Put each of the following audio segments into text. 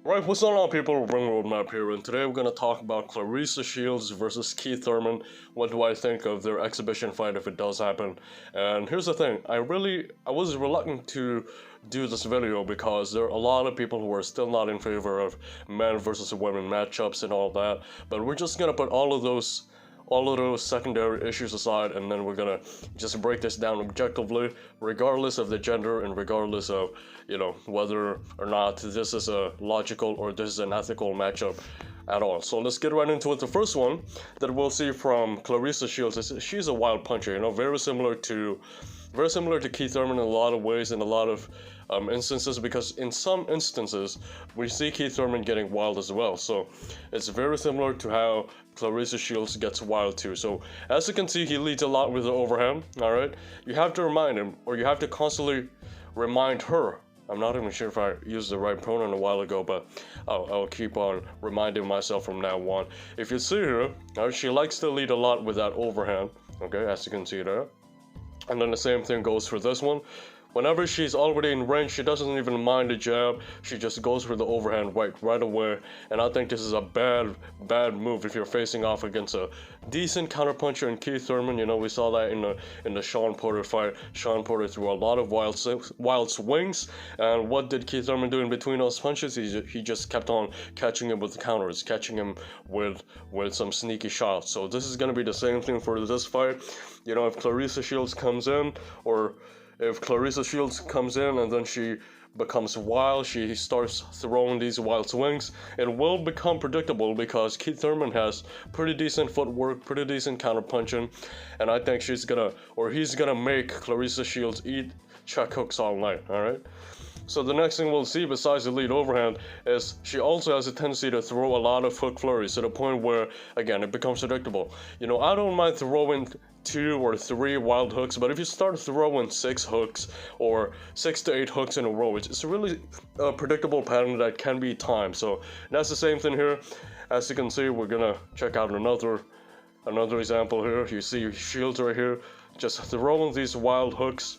Right, what's going on, people? Ring Roadmap here, and today we're going to talk about Clarissa Shields versus Keith Thurman. What do I think of their exhibition fight if it does happen? And here's the thing, I was reluctant to do this video because there are a lot of people who are still not in favor of men versus women matchups and all that, but we're just going to put all of those secondary issues aside, and then we're gonna just break this down objectively, regardless of the gender and regardless of, whether or not this is a logical or this is an ethical matchup at all. So let's get right into it. The first one that we'll see from Clarissa Shields is she's a wild puncher, very similar to Keith Thurman in a lot of ways, in a lot of instances, because in some instances we see Keith Thurman getting wild as well. So it's very similar to how Clarissa Shields gets wild too. So as you can see, he leads a lot with the overhand. All right, you have to remind him, or you have to constantly remind her. I'm not even sure if I used the right pronoun a while ago, but I'll keep on reminding myself from now on. If you see her, she likes to lead a lot with that overhand. Okay, as you can see there. And then the same thing goes for this one. Whenever she's already in range, she doesn't even mind the jab. She just goes for the overhand right away. And I think this is a bad move if you're facing off against a decent counterpuncher in Keith Thurman. We saw that in the Sean Porter fight. Sean Porter threw a lot of wild swings. And what did Keith Thurman do in between those punches? He just kept on catching him with counters, catching him with some sneaky shots. So this is going to be the same thing for this fight. If Clarissa Shields comes in, or if Clarissa Shields comes in and then she becomes wild, she starts throwing these wild swings, it will become predictable because Keith Thurman has pretty decent footwork, pretty decent counterpunching, and I think he's gonna make Clarissa Shields eat check hooks all night, alright? So the next thing we'll see, besides the lead overhand, is she also has a tendency to throw a lot of hook flurries to the point where, again, it becomes predictable. I don't mind throwing 2 or 3 wild hooks, but if you start throwing 6 hooks or 6 to 8 hooks in a row, it's really a predictable pattern that can be timed. So that's the same thing here. As you can see, we're gonna check out another example here. You see Shields right here, just throwing these wild hooks.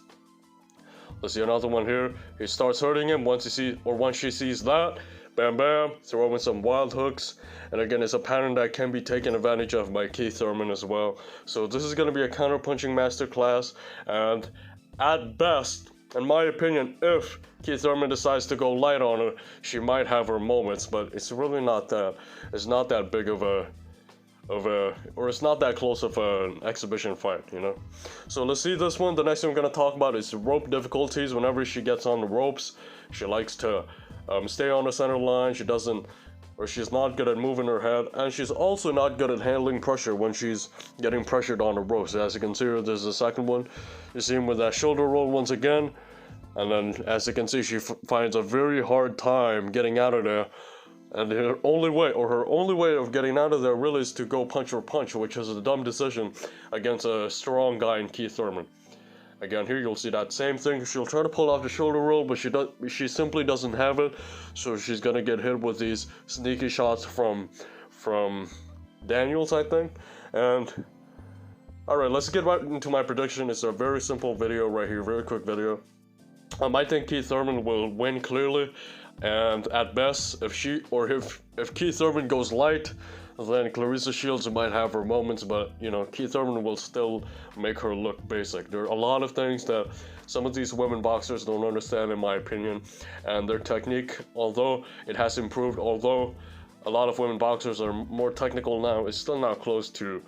Let's see another one here. He starts hurting him once she sees that. Bam bam, throwing some wild hooks. And again, it's a pattern that can be taken advantage of by Keith Thurman as well. So this is going to be a counterpunching masterclass. And at best, in my opinion, if Keith Thurman decides to go light on her, she might have her moments. But it's really not that. It's not that big of a or it's not that close of an exhibition fight, So let's see this one. The next thing we're going to talk about is rope difficulties. Whenever she gets on the ropes, she likes to stay on the center line. She's not good at moving her head, and she's also not good at handling pressure when she's getting pressured on the ropes. As you can see here, there's the second one. You see him with that shoulder roll once again, and then as you can see, she finds a very hard time getting out of there. And her only way of getting out of there really is to go punch for punch, which is a dumb decision against a strong guy in Keith Thurman. Again, here you'll see that same thing. She'll try to pull off the shoulder roll, but she simply doesn't have it. So she's gonna get hit with these sneaky shots from Daniels, I think. And alright, let's get right into my prediction. It's a very simple video right here, very quick video. I think Keith Thurman will win clearly, and at best, if Keith Thurman goes light, then Clarissa Shields might have her moments, but Keith Thurman will still make her look basic. There are a lot of things that some of these women boxers don't understand, in my opinion, and their technique, although it has improved, although a lot of women boxers are more technical now, it's still not close to,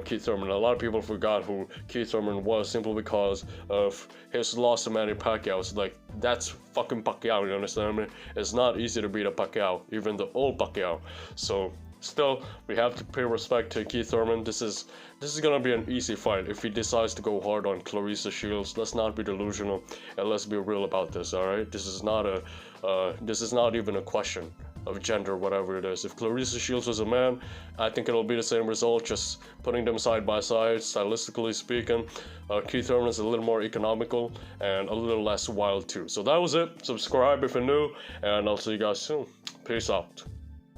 Keith Thurman. A lot of people forgot who Keith Thurman was simply because of his loss to Manny Pacquiao. It's like, that's fucking Pacquiao, you understand me? It's not easy to beat a Pacquiao, even the old Pacquiao. So, still, we have to pay respect to Keith Thurman. This is gonna be an easy fight if he decides to go hard on Clarissa Shields. Let's not be delusional, and let's be real about this, alright? This is not even a question of gender, whatever it is. If Clarissa Shields was a man, I think it'll be the same result, just putting them side by side, stylistically speaking. Keith Thurman is a little more economical and a little less wild too. So that was it. Subscribe if you're new, and I'll see you guys soon. Peace out.